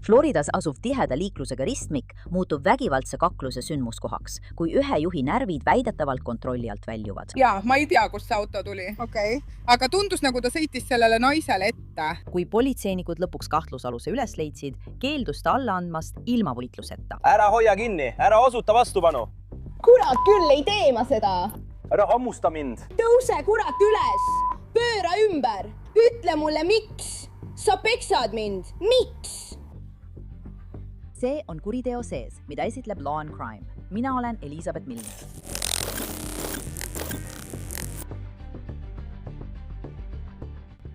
Floridas asuv tiheda liiklusega ristmik muutub vägivaldse kakluse sündmuskohaks, kui ühe juhi närvid väidetavalt kontrolli alt väljuvad. Jaa, ma ei tea, kust see auto tuli. Okei. Aga tundus nagu ta sõitis sellele naisele ette. Kui politseinikud lõpuks kahtlusaluse üles leidsid, keeldus ta alla andmast ilma võitluseta. Ära hoia kinni, ära osuta vastupanu. Kurat küll, ei tee ma seda! Ära hammusta mind. Tõuse kurat üles! Pööra ümber! Ütle mulle, miks? Sa peksad mind! Miks? See on Kuriteo sees, mida esitleb Law and Crime. Mina olen Elisabeth Milner.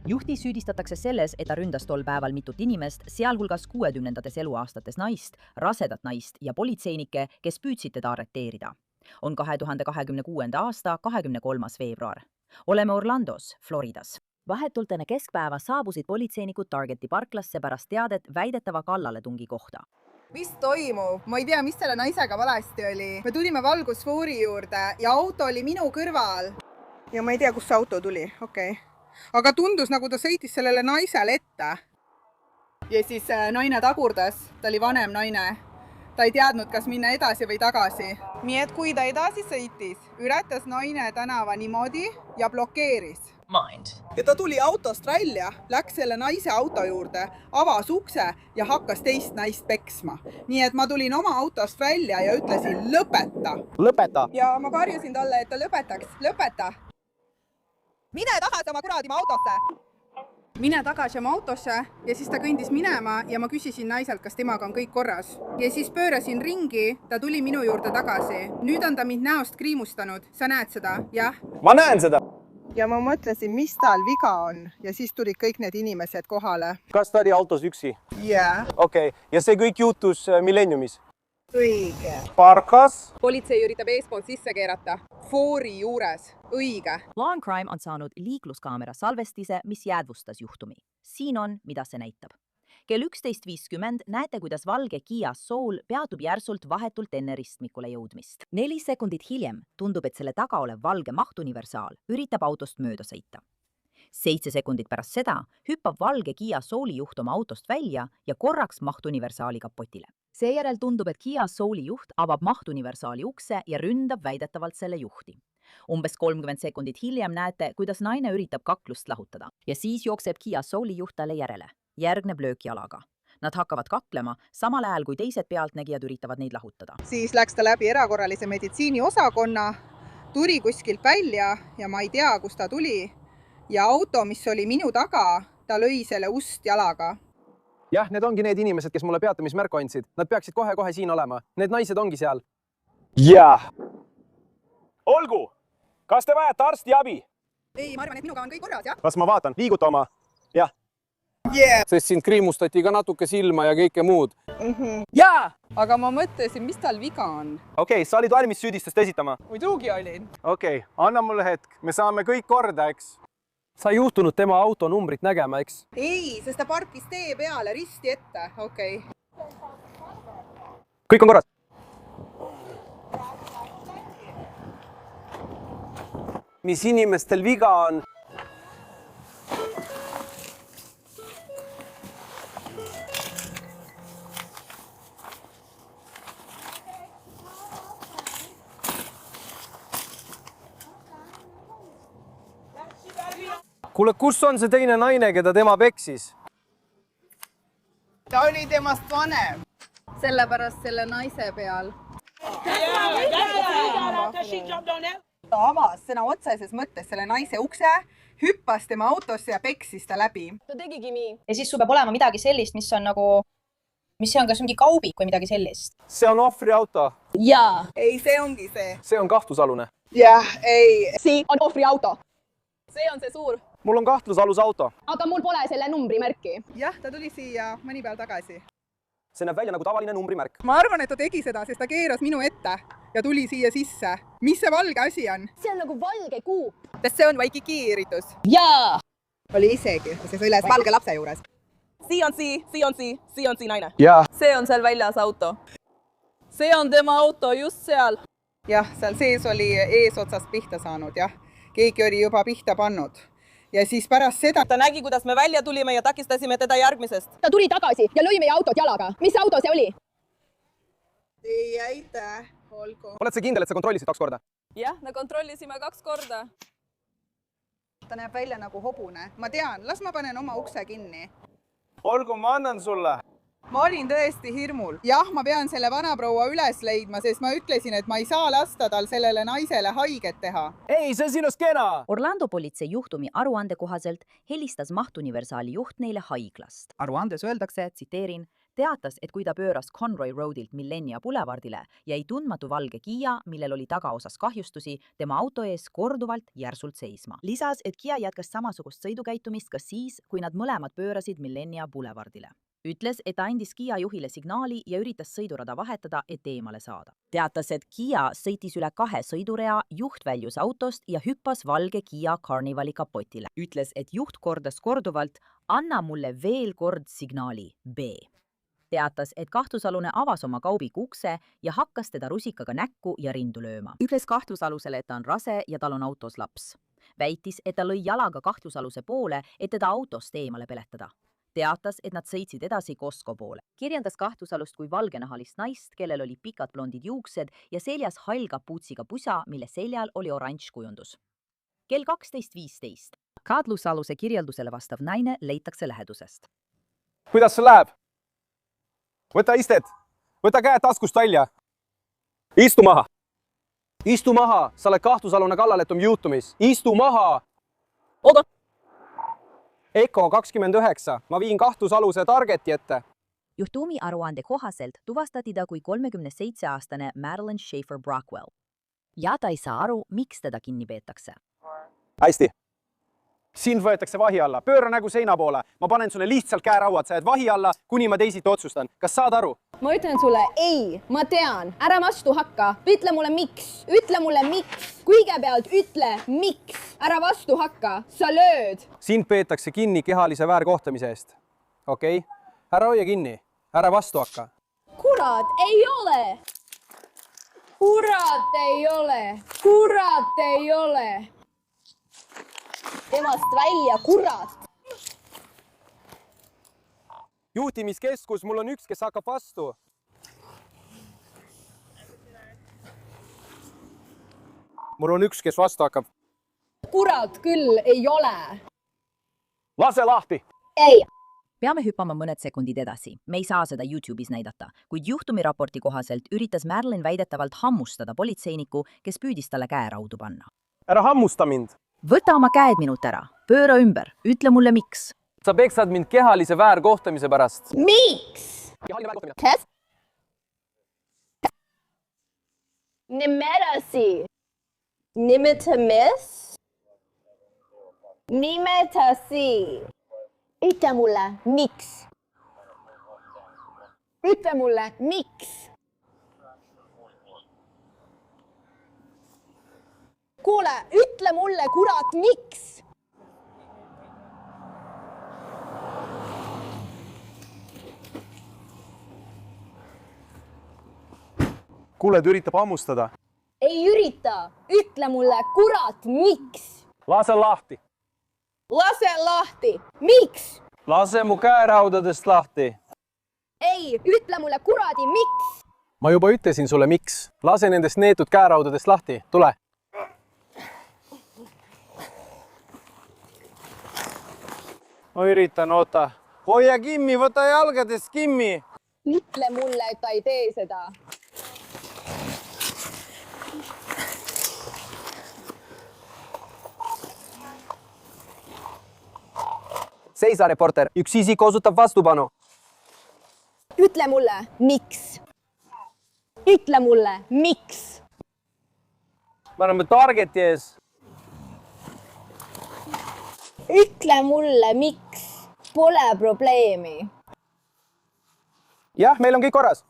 Juhti süüdistatakse selles, et ta ründas tol päeval mitut inimest, sealhulgas 60-ndates eluaastates naist, rasedat naist ja politseinikke, kes püüdsid teda arreteerida. On 2026. aasta 23. veebruar. Oleme Orlandos, Floridas. Vahetult enne keskpäeva saabusid politseinikud Targeti parklasse pärast teadet väidetava kallaletungi kohta. Mis toimub? Ma ei tea, mis selle naisega valasti oli. Me tulime valgusfoori juurde ja auto oli minu kõrval. Ja ma ei tea, kust see auto tuli. Okei. Aga tundus, nagu ta sõitis sellele naisele ette. Ja siis naine tagurdas. Ta oli vanem naine. Ta ei teadnud, kas minna edasi või tagasi. Nii et kui ta edasi sõitis, ületas naine tänava niimoodi ja blokeeris. Ja ta tuli autost välja, läks selle naise auto juurde, avas ukse ja hakkas teist naist peksma. Nii et ma tulin oma autost välja ja ütlesin lõpeta. Lõpeta. Ja ma karjusin talle, et ta lõpetaks. Lõpeta. Mine tagasi oma kuradi autosse. Mine tagasi oma autosse ja siis ta kõndis minema ja ma küsisin naiselt, kas temaga on kõik korras. Ja siis pöörasin ringi, ta tuli minu juurde tagasi. Nüüd on ta mind näost kriimustanud. Sa näed seda? Jah? Ma näen seda. Ja ma mõtlesin, mis tal viga on ja siis tulid kõik need inimesed kohale. Kas ta oli autos üksi? Jaa. Okei. Ja see kõik juhtus Millenniumis? Õige. Parkas? Politsei üritab eespoolt sisse keerata. Foori juures. Õige. Law and Crime on saanud liikluskaamera salvestise, mis jäädvustas juhtumi. Siin on, mida see näitab. Kell 11.50 näete, kuidas valge Kia Soul peatub järsult vahetult enne ristmikule jõudmist. 4 sekundit hiljem tundub, et selle taga olev valge mahtuniversaal üritab autost mööda sõita. 7 sekundit pärast seda hüppab valge Kia Souli juht oma autost välja ja korraks mahtuniversaali kapotile. Seejärel tundub, et Kia Souli juht avab mahtuniversaali ukse ja ründab väidetavalt selle juhti. Umbes 30 sekundit hiljem näete, kuidas naine üritab kaklust lahutada ja siis jookseb Kia Souli juht talle järele. Järgneb löök jalaga. Nad hakkavad kaklema, samal ajal kui teised pealtnägijad üritavad neid lahutada. Siis läks ta läbi erakorralise meditsiini osakonna, tuli kuskilt välja ja ma ei tea, kust ta tuli. Ja auto, mis oli minu taga, ta lõi selle ust jalaga. Jah, need ongi need inimesed, kes mulle peatumismärku andsid. Nad peaksid kohe siin olema. Need naised ongi seal. Jah. Olgu! Kas te vajate arsti abi? Ei, ma arvan, et minuga on kõik korras, jah? Kas ma vaatan? Liiguta oma. Jah. Yeah. Sest sind kriimustati ka natuke silma ja kõike muud. Jaa! Aga ma mõtlesin, mis tal viga on. Okei, sa olid valmis süüdistust esitama? Muidugi olin. Okei, anna mulle hetk. Me saame kõik korda, eks? Sa ei juhtunud tema auto numbrit nägema, eks? Ei, sest ta parkis tee peale risti ette. Okei. Kõik on korras. Mis inimestel viga on? Kuule, kus on see teine naine, keda tema peksis? Ta oli temast vanem. Sellepärast selle naise peal. Ta avas sõna otseses mõttes selle naise ukse, hüppas tema autosse ja peksis ta läbi. Ta tegigi nii. Ja siis sul peab olema midagi sellist, mis on nagu, mis on kas mingi kaubik või midagi sellist. See on ohvri auto. Jaa. Ei, see ongi see. See on kahtlusalune. Jah, ei. See on ohvri auto. See on see suur. Mul on kahtlusalus auto. Aga mul pole selle numbrimärki. Jah, ta tuli siia mõni päev tagasi. See näeb välja nagu tavaline numbrimärk. Ma arvan, et ta tegi seda, sest ta keeras minu ette ja tuli siia sisse. Mis see valge asi on? See on nagu valge kuup. Sest see on Waikiki üritus. Jaa. Oli isegi, see sõiles valge lapse juures. See on naine. Jaa. See on seal väljas auto. See on tema auto just seal. Jah, seal sees oli eesotsast pihta saanud, jah. Keegi oli juba pihta pannud. ja siis pärast seda ta nägi, kuidas me välja tulime ja takistasime teda järgmisest. ta tuli tagasi ja lõi meie autot jalaga. Mis auto see oli? ei aitäh, olgu. Oled sa kindel, et sa kontrollisid 2 korda? Jah, me kontrollisime 2 korda. Ta näeb välja nagu hobune. Ma tean, las ma panen oma ukse kinni. Olgu, ma annan sulle. Ma olin tõesti hirmul. Jah, ma pean selle vanaproua üles leidma, sest ma ütlesin, et ma ei saa lasta tal sellele naisele haiget teha. Ei, see on sinust kena. Orlando politsei juhtumi aruande kohaselt helistas Mahtuniversaali juht neile haiglast. Aruandes öeldakse, tsiteerin, teatas, et kui ta pööras Conroy Roadilt Millenia Boulevardile, jäi tundmatu valge Kia, millel oli tagaosas kahjustusi, tema auto ees korduvalt järsult seisma. Lisas, et Kia jätkas samasugust sõidukäitumist ka siis, kui nad mõlemad pöörasid Millenia Boulevardile. Ütles, et ta andis Kia juhile signaali ja üritas sõidurada vahetada, et eemale saada. Teatas, et Kia sõitis üle 2 sõidurea, juht väljus autost ja hüppas valge Kia Carnivali kapotile. Ütles, et juht kordas korduvalt, anna mulle veel kord signaali B. Teatas, et kahtlusalune avas oma kaubiku ukse ja hakkas teda rusikaga näkku ja rindu lööma. Ütles kahtlusalusele, et ta on rase ja tal on autos laps. Väitis, et ta lõi jalaga kahtlusaluse poole, et teda autost eemale peletada. Teatas, et nad sõitsid edasi Costco poole. Kirjandas kahtlusalust kui valgenahalist naist, kellel oli pikad blondid juuksed ja seljas hall kapuutsiga pusa, mille seljal oli oranž kujundus. Kell 12.15. Kahtlusaluse kirjeldusele vastav naine leitakse lähedusest. Kuidas sul läheb? Võta istet. Võta käed taskust välja. Istu maha. Istu maha. Sa oled kahtlusalune kallaletum juhtumis. Istu maha. Oda. Eko 29. Ma viin kahtlusaluse targeti ette. Juhtumi aruande kohaselt tuvastati ta kui 37-aastane Madeline Schaefer Brockwell. Ja ta ei saa aru, miks teda kinni peetakse. Hästi. Sind võetakse vahi alla. Pööra nägu seina poole. Ma panen sulle lihtsalt käerauad. Sa jääd vahi alla, kuni ma teisiti otsustan. Kas saad aru? Ma ütlen sulle ei, ma tean. Ära vastu hakka. Ütle mulle miks. Ütle mulle miks. Kõigepealt ütle miks. Ära vastu hakka. Sa lööd. Sind peetakse kinni kehalise väärkohtamise eest. Okei? Ära hoia kinni. Ära vastu hakka. Kurat, ei ole. Kurat, ei ole. Kurat, ei ole. Temast välja, kurat! Juhtimiskeskus, mul on üks, kes hakkab vastu. Mul on üks, kes vastu hakkab. Kurat küll ei ole. Lase lahti! Ei. Peame hüppama mõned sekundid edasi. Me ei saa seda YouTube'is näidata, kuid juhtumiraporti kohaselt üritas Madeline väidetavalt hammustada politseiniku, kes püüdis talle käeraudu panna. Ära hammusta mind! Võta oma käed minult ära, pööra ümber, ütle mulle miks. Sa peksad mind kehalise väärkohtamise pärast. Miks? Kes? Nimedasi. Nimeta mis? Nimetasi. Ütle mulle, miks? Ütle mulle, miks? Kuule, ütle mulle, kurat, miks? Kuule, ta üritab hammustada. Ei ürita. Ütle mulle, kurat, miks? Lase lahti. Lase lahti. Miks? Lase mu käeraudadest lahti. Ei, ütle mulle, kuradi, miks? Ma juba ütlesin sulle miks. Lase nendest neetud käeraudadest lahti. Tule. Ma üritan, oota. Hoia kimmi, võta jalgadest kimmi. Ütle mulle, et ta ei tee seda. Seisa, reporter. Üks isik osutab vastupanu. Ütle mulle, miks? Ütle mulle, miks? Me oleme targeti ees. Ütle mulle, miks? Pole probleemi. Jah, meil on kõik korras.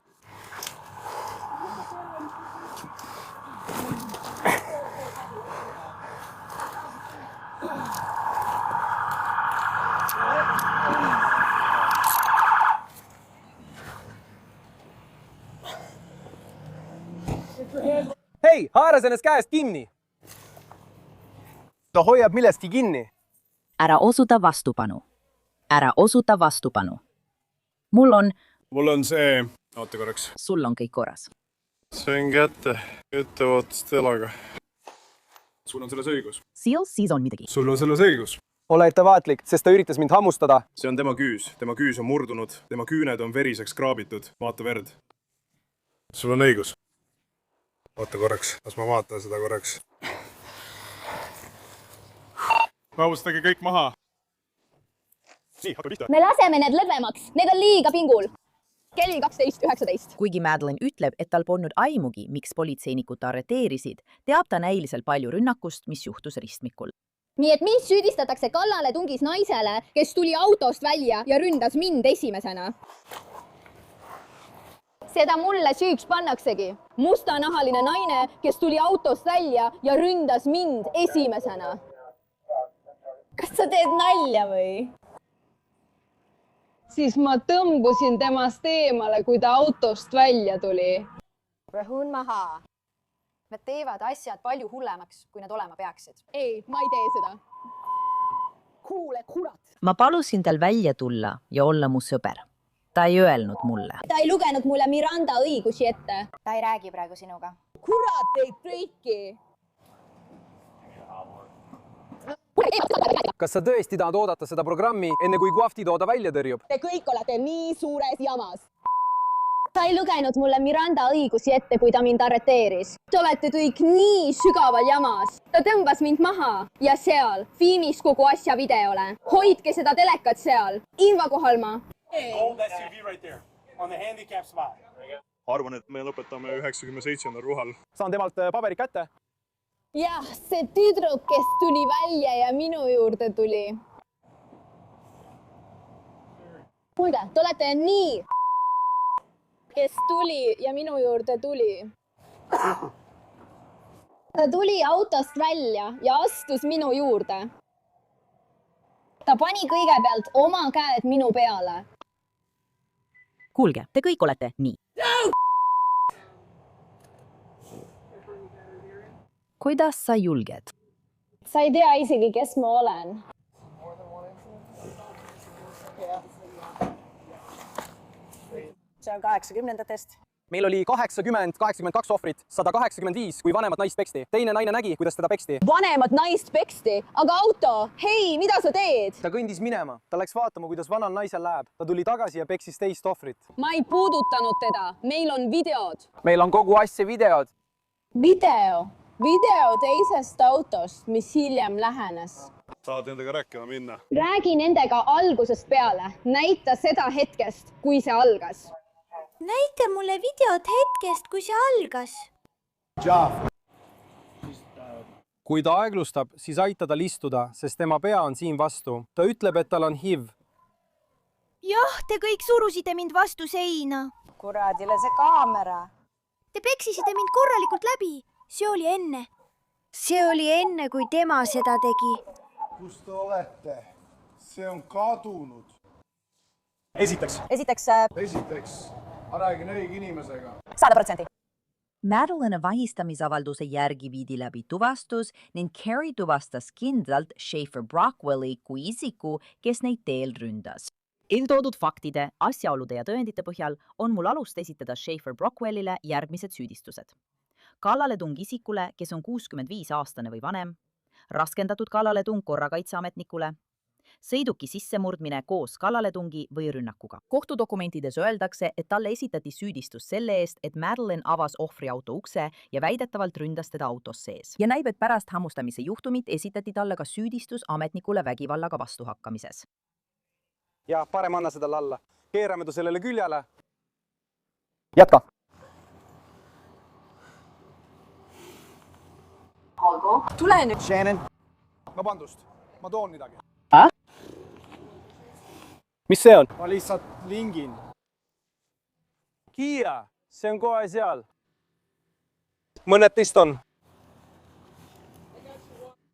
Hei, haaras ennast käest kinni. Ta hoiab millestki kinni. Ära osuta vastupanu. Ära osuta vastupanu. Mul on see... Oota korraks. Sul on kõik korras. Sain kätte ettevaates telaga. Sul on selles õigus. Siis on midagi. Sul on selles õigus. ole ettevaatlik, sest ta üritas mind hammustada. See on tema küüs on murdunud, tema küüned on veriseks kraabitud, vaata verd. Sul on õigus. Oota korraks, las ma vaatan seda korraks. Vabustage kõik maha. Nii, hakka pihta. Me laseme need lõdvemaks, need on liiga pingul. Kell 12:19. Kuigi Madeleine ütleb, et tal polnud aimugi, miks politseinikud ta arreteerisid, teab ta näiliselt palju rünnakust, mis juhtus ristmikul. Nii et mind süüdistatakse kallale tungis naisele, kes tuli autost välja ja ründas mind esimesena. Seda mulle süüks pannaksegi. Mustanahaline naine, kes tuli autost välja ja ründas mind esimesena. Kas sa teed nalja või? Siis ma tõmbusin temast eemale, kui ta autost välja tuli. Rõhun maha. Nad teevad asjad palju hullemaks, kui nad olema peaksid. Ei, ma ei tee seda. Kuule, kurat. Ma palusin tal välja tulla ja olla mu sõber. Ta ei öelnud mulle. Ta ei lugenud mulle Miranda õigusi ette. Ta ei räägi praegu sinuga. Kurat, ei kõiki. Kas sa tõesti tahad oodata seda programmi, enne kui Guafti tooda välja tõrjub? Te kõik olete nii suures jamas. Ta ei lugenud mulle Miranda õigusi ette, kui ta mind arreteeris. Te olete kõik nii sügaval jamas. Ta tõmbas mind maha ja seal filmis kogu asja videole. Hoidke seda telekat seal. Inva kohal ma. Arvan, et me lõpetame 97. ruhal. Saan temalt paberid kätte? Jah, see tüdruk, kes tuli välja ja minu juurde tuli. Kuulge, te olete nii... kes tuli ja minu juurde tuli. Ta tuli autost välja ja astus minu juurde. Ta pani kõigepealt oma käed minu peale. Kuulge, te kõik olete nii. Kuidas sa julged? Sa ei tea isegi, kes ma olen. See on 80-ndatest. Meil oli 82 ohvrit, 185, kui vanemat naist peksti. Teine naine nägi, kuidas teda peksti. Vanemat naist peksti, aga auto, hei, mida sa teed? Ta kõndis minema. Ta läks vaatama, kuidas vanal naisel läheb. Ta tuli tagasi ja peksis teist ohvrit. Ma ei puudutanud teda. Meil on videod. Meil on kogu asja videod. Video teisest autost, mis hiljem lähenes. Saad nendega rääkima minna. Räägi nendega algusest peale. Näita seda hetkest, kui see algas. Näita mulle videot hetkest, kui see algas. Kui ta aeglustab, siis aita tal istuda, sest tema pea on siin vastu. Ta ütleb, et tal on HIV. Jah, te kõik surusite mind vastu seina. Kuradile see kaamera. Te peksisite mind korralikult läbi. See oli enne. See oli enne, kui tema seda tegi. Kus te olete? See on kadunud. Esiteks. Räägin õige inimesega. 100%. Madeleine vahistamisavalduse järgi viidi läbi tuvastus ning Carrie tuvastas kindlalt Schaefer Brockwelli kui isiku, kes neid teel ründas. Eeltoodud faktide, asjaolude ja tõendite põhjal on mul alust esitada Schaefer Brockwellile järgmised süüdistused. Kallaletung isikule, kes on 65-aastane või vanem, raskendatud kallaletung korrakaitseametnikule, sõiduki sissemurdmine koos kallaletungi või rünnakuga. Kohtudokumentides öeldakse, et talle esitati süüdistus selle eest, et Madeleine avas ohvri auto ukse ja väidetavalt ründas teda autos sees. Ja näib, et pärast hammustamise juhtumit esitati talle ka süüdistus ametnikule vägivallaga vastuhakkamises. Ja parem anna seda alla. Keerame ta sellele küljele. Jätka. Tule nüüd. Shannon. Vabandust, ma toon midagi. Mis see on? Ma lihtsalt lingin. Kiia, see on kohe seal. Mõned teist on.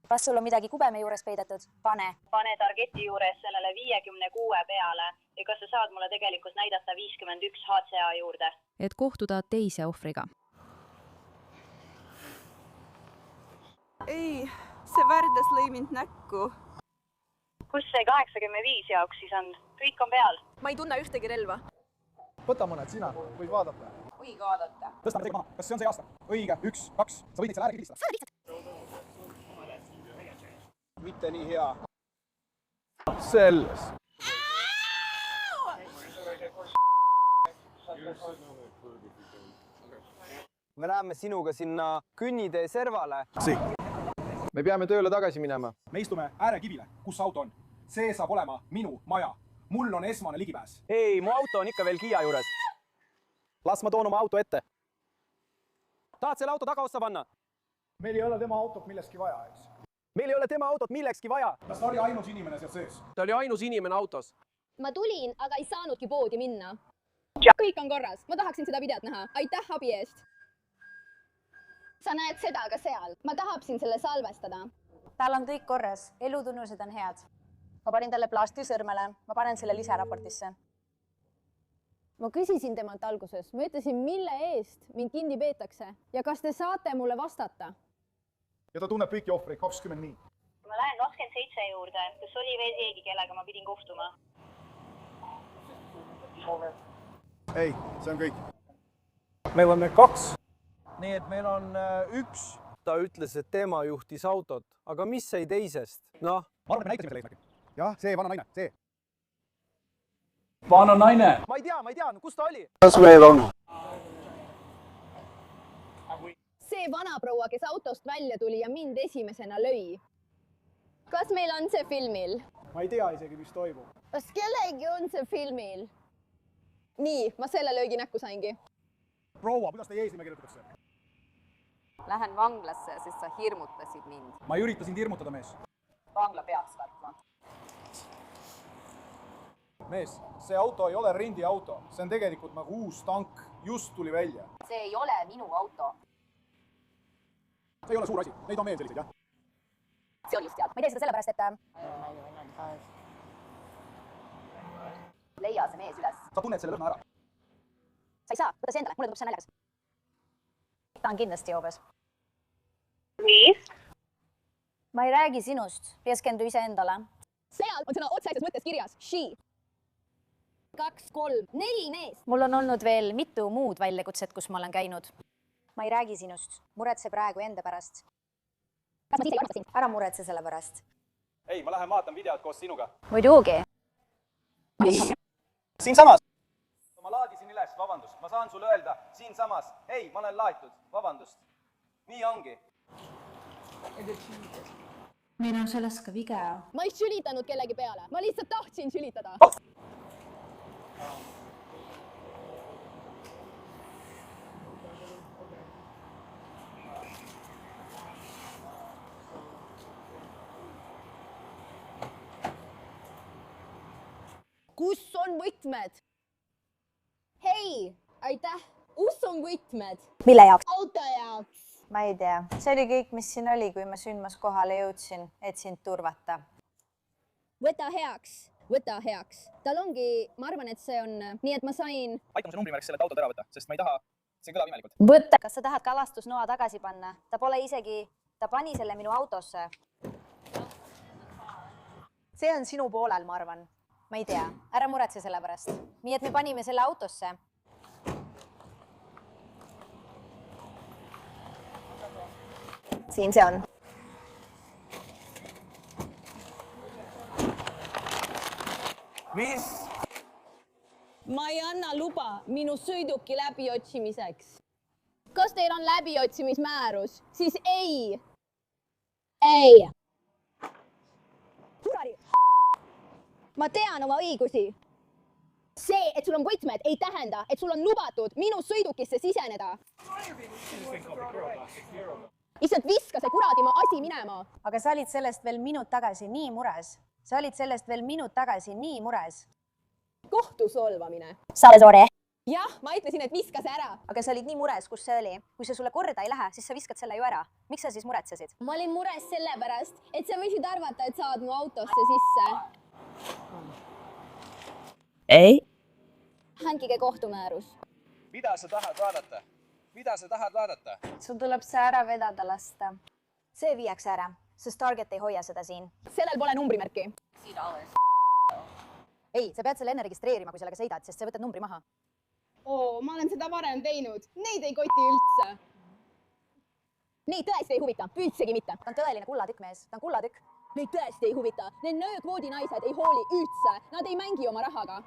Kas sul on midagi kubeme juures peidetud? Pane targeti juures sellele 56 peale ja kas sa saad mulle tegelikult näidata 51 HCA juurde? Et kohtuda teise ohvriga. Ei, see värdes lõi mind näkku. kus see 85 jaoks siis on? Kõik on peal. Ma ei tunne ühtegi relva. Võta mõned sina, võid vaadata. Võige vaadata. Tõstame teid maha. Kas see on see aasta? Õige. 1, 2. Sa võid selle ääregi kilistada. Mitte nii hea. Selles. Me läheme sinuga sinna kõnnitee servale. Me peame tööle tagasi minema. Me istume äärekivile, kus auto on. See saab olema minu maja. Mul on esmane ligipääs. Ei, mu auto on ikka veel Kiia juures. Las ma toon oma auto ette. Tahad selle auto tagaossa panna? Meil ei ole tema autot millekski vaja, eks? Meil ei ole tema autot millekski vaja. Kas ta oli ainus inimene seal sees? Ta oli ainus inimene autos. Ma tulin, aga ei saanudki poodi minna. Kõik on korras. Ma tahaksin seda videot näha. Aitäh abi eest. Sa näed seda ka seal. Ma tahaksin selle salvestada. Tal on kõik korras. Elutunnused on head. Ma panin talle plasti sõrmele. Ma panen selle lisaraportisse. Ma küsisin temalt alguses. Ma ütlesin, mille eest mind kinni peetakse. Ja kas te saate mulle vastata? Ja ta tunneb kõiki ohvreid 20 nii. Ma lähen 27 juurde. Kas oli veel keegi, kellega ma pidin kohtuma? Ei, see on kõik. Meil on 2. Nii et meil on 1. Ta ütles, et tema juhtis autot. Aga mis sai teisest? Noh. Ma arvan, et me näitasime selle eesmärgi. Jah, see vana naine. See. Vana naine. Ma ei tea. Kus ta oli? Kas meil on? See vanaproua, kes autost välja tuli ja mind esimesena lõi. Kas meil on see filmil? Ma ei tea isegi, mis toimub. Kas kellegi on see filmil? Nii, ma selle löögi näkku saingi. Proua, kuidas teie eesnime kirjutatakse? Lähen vanglasse, sest sa hirmutasid mind. Ma ei ürita sind hirmutada, mees. Vangla peaks võtma. Mees, see auto ei ole rendiauto. See on tegelikult nagu uus tank. Just tuli välja. See ei ole minu auto. See ei ole suur asi. Neid on veel selliseid, jah? See oli just tead. Ma ei tee seda sellepärast, et... Leia see mees üles. Sa tunned selle lõhna ära. Sa ei saa, võta see endale, mulle tundub see näljakas. Ta on kindlasti joobes. Nii? Ma ei räägi sinust, keskendu ise endale. Seal on sõna otseses mõttes kirjas. She. 2, 3, 4 mees. Mul on olnud veel mitu muud väljakutset, kus ma olen käinud. Ma ei räägi sinust. Muretse praegu enda pärast. Kas ma siis ei armasta sind? Ära muretse selle pärast. Ei, ma lähen vaatan videot koos sinuga. Muidugi. Siinsamas! Ma laadisin üles, vabandust. Ma saan sulle öelda, siinsamas. Ei, ma olen laetud, vabandust. Nii ongi. Meil on sellest ka video. Ma ei sülitanud kellegi peale. Ma lihtsalt tahtsin sülitada. Kus on võtmed? Hei, aitäh. Kus on võtmed? Mille jaoks? Auto jaoks. Ma ei tea. See oli kõik, mis siin oli, kui ma sündmas kohale jõudsin, et sind turvata. Võta heaks. Võta heaks. Tal ongi, ma arvan, et see on, nii et ma sain... Aita mu see numbrimärk selle autot ära võtta, sest ma ei taha, see kõlab imelikult. Võta. Kas sa tahad kalastusnoa tagasi panna? Ta pole isegi, ta pani selle minu autosse. See on sinu poolel, ma arvan. Ma ei tea. Ära muretse selle pärast. Nii et me panime selle autosse. Siin see on. Mis? Ma ei anna luba minu sõiduki läbiotsimiseks. Kas teil on läbiotsimismäärus? Siis ei. Ei. Ma tean oma õigusi. See, et sul on võtmed, ei tähenda, et sul on lubatud minu sõidukisse siseneda. Lihtsalt viska see kuradimaa asi minema. Aga sa olid sellest veel minut tagasi nii mures. Sa olid sellest veel minut tagasi nii mures. Kohtu solvamine. Saale soore. Jah, ma ütlesin, et viska see ära. Aga sa olid nii mures, kus see oli. Kui see sulle korda ei lähe, siis sa viskad selle ju ära. Miks sa siis muretsesid? Ma olin mures sellepärast, et sa võisid arvata, et saad mu autosse sisse. Ei. Hankige kohtumäärus. Mida sa tahad vaadata? Mida sa tahad vaadata? Sul tuleb see ära vedada lasta. See viiakse ära. sest Target ei hoia seda siin. Sellel pole numbrimärki. Ei, sa pead selle enne registreerima, kui sellega sõidad, sest sa võtad numbri maha. Oo, ma olen seda varem teinud. Neid ei koti üldse. Neid tõesti ei huvita, üldsegi mitte. Ta on tõeline kullatükk, mees. Ta on kullatükk. Neid tõesti ei huvita. Need nöökvoodi naised ei hooli üldse. Nad ei mängi oma rahaga.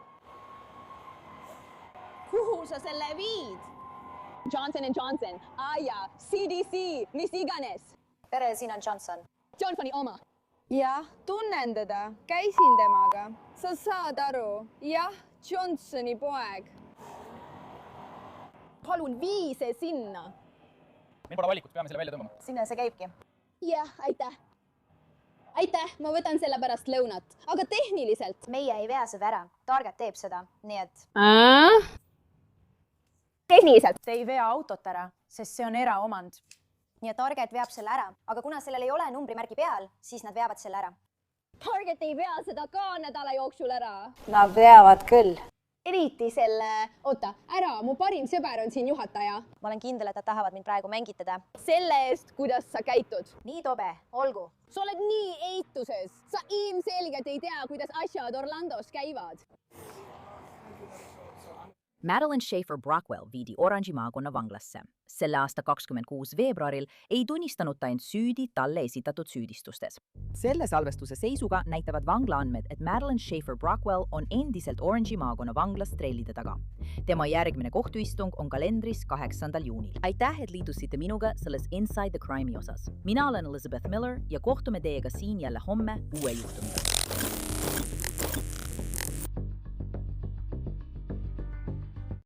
Kuhu sa selle viid? Johnson & Johnson. Jaa, CDC, mis iganes. Tere, siin on Johnson. Johnsoni oma. Jah, tunnen teda. Käisin temaga. Sa saad aru. Jah, Johnsoni poeg. Palun vii see sinna. Meil pole valikut, peame selle välja tõmbama. Sinna see käibki. Jah, aitäh. Aitäh, ma võtan selle pärast lõunat. Aga tehniliselt. Meie ei vea seda ära. Target teeb seda. Nii et... Tehniliselt. Te ei vea autot ära, sest see on eraomand. Nii et Target veab selle ära. Aga kuna sellel ei ole numbrimärgi peal, siis nad veavad selle ära. Target ei vea seda ka nädala jooksul ära. Nad veavad küll. Eriti selle... Oota, ära, mu parim sõber on siin juhataja. Ma olen kindel, et nad tahavad mind praegu mängitada. Selle eest, kuidas sa käitud. Nii tobe, olgu. Sa oled nii eituses. Sa ilmselgelt ei tea, kuidas asjad Orlandos käivad. Madeline Schaefer Brockwell viidi Orange'i maakonna vanglasse. Selle aasta 26 veebruaril ei tunnistanud ta end süüdi talle esitatud süüdistustes. Selle salvestuse seisuga näitavad vanglaandmed, et Madeline Schaefer Brockwell on endiselt Orange'i maakonna vanglas trellide taga. Tema järgmine kohtuistung on kalendris 8. juunil. Aitäh, et liitusite minuga selles Inside the Crime'i osas. Mina olen Elizabeth Miller ja kohtume teiega siin jälle homme uue juhtumiga.